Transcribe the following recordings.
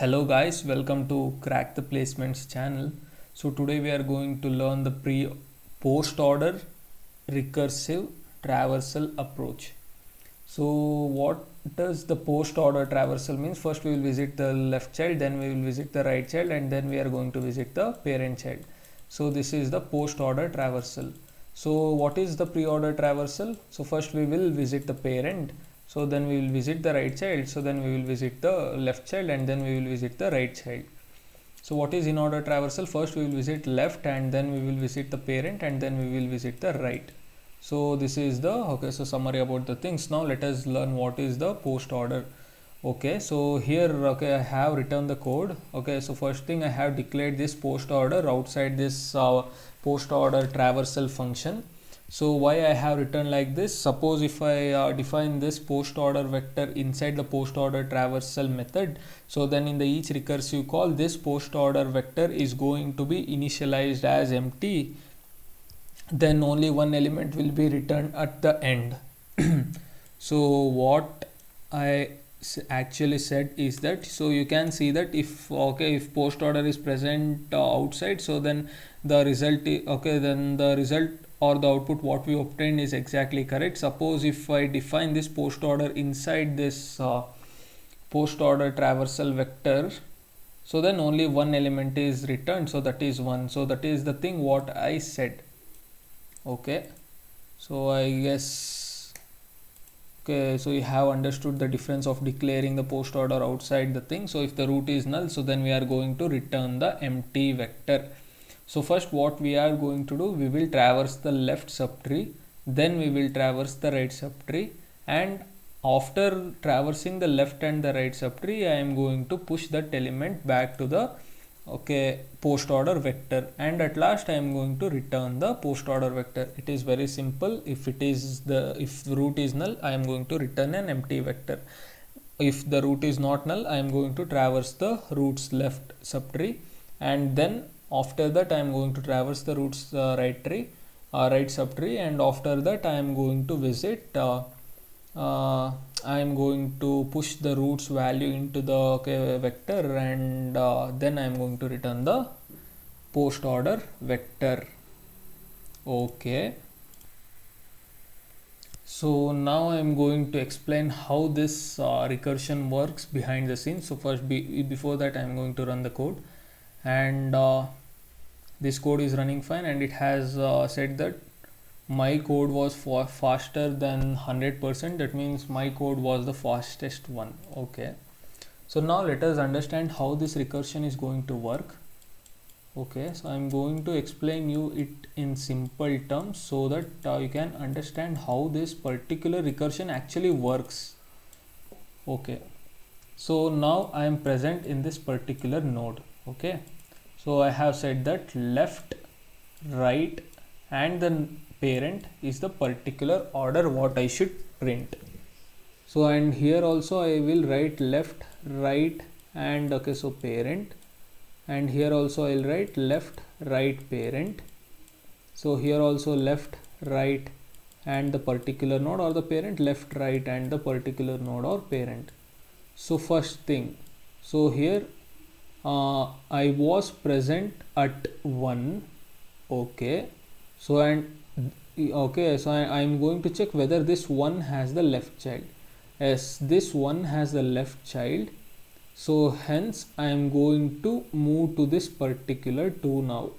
Hello guys, welcome to Crack the Placements channel. So today we are going to learn the post order recursive traversal approach. So what does the post order traversal means? First we will visit the left child, then we will visit the right child, and then we are going to visit the parent child. So this is the post order traversal. So what is the pre-order traversal? So first we will visit the parent, so then we will visit the right child, so then we will visit the left child, and then we will visit the right child. So what is in order traversal? First we will visit left, and then we will visit the parent, and then we will visit the right. So this is the summary about the things. Now let us learn what is the post order. So here I have written the code. So first thing, I have declared this post order outside this post order traversal function. So why I have written like this? Suppose if I define this post order vector inside the post order traversal method, so then in the each recursive call, this post order vector is going to be initialized as empty. Then only one element will be returned at the end. So what I actually said is that, so you can see that if post order is present outside, so then the result then the result or the output what we obtained is exactly correct. Suppose if I define this post order inside this post order traversal vector, so then only one element is returned, so that is 1. So that is the thing what I said. So I guess so you have understood the difference of declaring the post order outside the thing. So if the root is null, so then we are going to return the empty vector. So first what we are going to do, we will traverse the left subtree, then we will traverse the right subtree, and after traversing the left and the right subtree, I am going to push that element back to the post order vector, and at last I am going to return the post order vector. It is very simple. If root is null, I am going to return an empty vector. If the root is not null, I am going to traverse the root's left subtree, and then after that I am going to traverse the root's right subtree, and after that I am going to visit I am going to push the root's value into the vector, and then I am going to return the post order vector. So now I am going to explain how this recursion works behind the scenes. So first, before that, I am going to run the code, and this code is running fine, and it has said that my code was faster than 100%. That means my code was the fastest one. So now let us understand how this recursion is going to work. So I'm going to explain you it in simple terms so that you can understand how this particular recursion actually works. So now I am present in this particular node. So I have said that left, right, and the parent is the particular order what I should print. So and here also I will write left, right, and so parent, and here also I'll write left, right, parent. So here also left, right, and the particular node or the parent, left, right, and the particular node or parent. So first thing, so here I was present at 1. So and so I am going to check whether this 1 has the left child. Yes, this 1 has the left child. So hence I am going to move to this particular 2 now.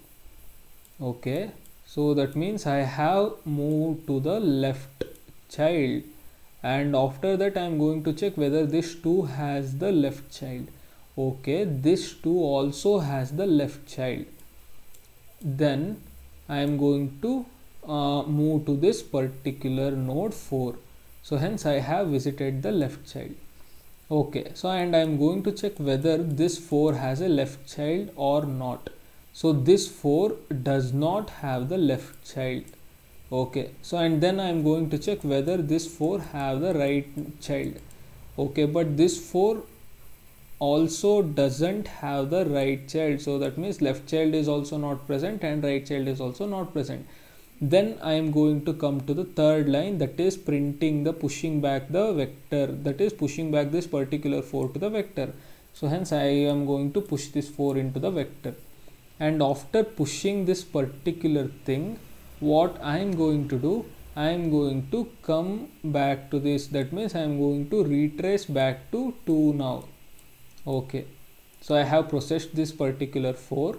So that means I have moved to the left child, and after that I am going to check whether this 2 has the left child. This 2 also has the left child. Then I am going to move to this particular node 4. So hence I have visited the left child. So and I am going to check whether this 4 has a left child or not. So this 4 does not have the left child. So and then I am going to check whether this 4 have the right child. But this 4 also doesn't have the right child. So that means left child is also not present and right child is also not present. Then I am going to come to the third line, that is printing the pushing back the vector, that is pushing back this particular 4 to the vector. So hence I am going to push this 4 into the vector, and after pushing this particular thing, what I am going to do, I am going to come back to this. That means I am going to retrace back to 2 now. Okay, so I have processed this particular 4,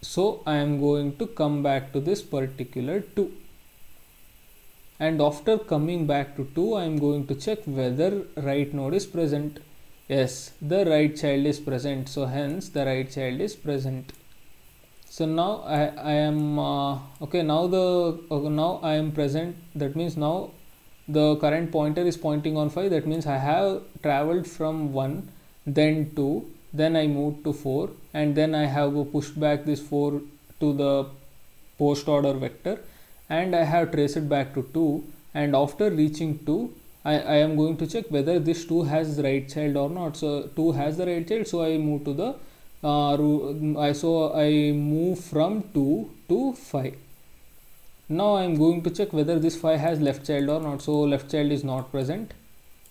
so I am going to come back to this particular 2, and after coming back to 2, I am going to check whether right node is present. Yes, the right child is present, so hence the right child is present. So now I am okay, now now I am present. That means now the current pointer is pointing on 5. That means I have traveled from 1, then 2, then I moved to 4, and then I have pushed back this 4 to the post order vector, and I have traced it back to 2, and after reaching 2, I am going to check whether this 2 has the right child or not. So 2 has the right child, so I move to the I move from 2 to 5. Now I am going to check whether this 5 has left child or not. So left child is not present,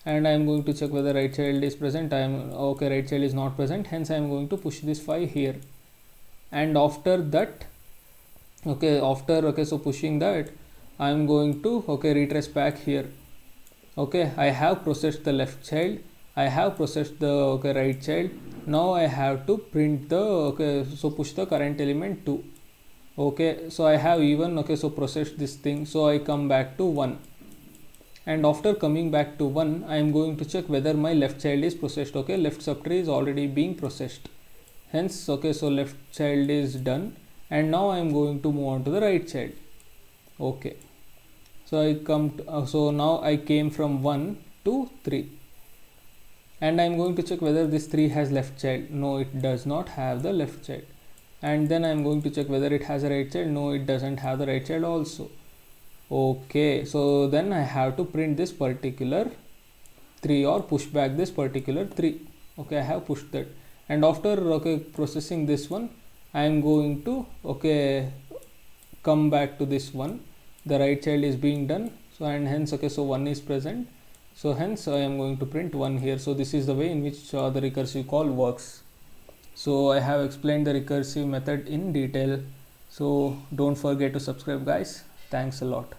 and I am going to check whether right child is present. I am okay, right child is not present, hence I am going to push this 5 here, and after that, so pushing that, I am going to retrace back here. Okay, I have processed the left child, I have processed the right child. Now I have to print the so push the current element 2. Okay, so I have even so processed this thing, so I come back to 1, and after coming back to 1, I am going to check whether my left child is processed. Okay, left subtree is already being processed, hence so left child is done, and now I am going to move on to the right child. Okay, so I come to, so now I came from 1 to 3, and I am going to check whether this 3 has left child. No, it does not have the left child. And then I am going to check whether it has a right child. No, it doesn't have the right child also. Okay, so then I have to print this particular 3 or push back this particular 3. Okay, I have pushed that, and after processing this one, I am going to come back to this one. The right child is being done, so and hence so 1 is present, so hence I am going to print 1 here. So this is the way in which the recursive call works. So I have explained the recursive method in detail, so don't forget to subscribe guys. Thanks a lot.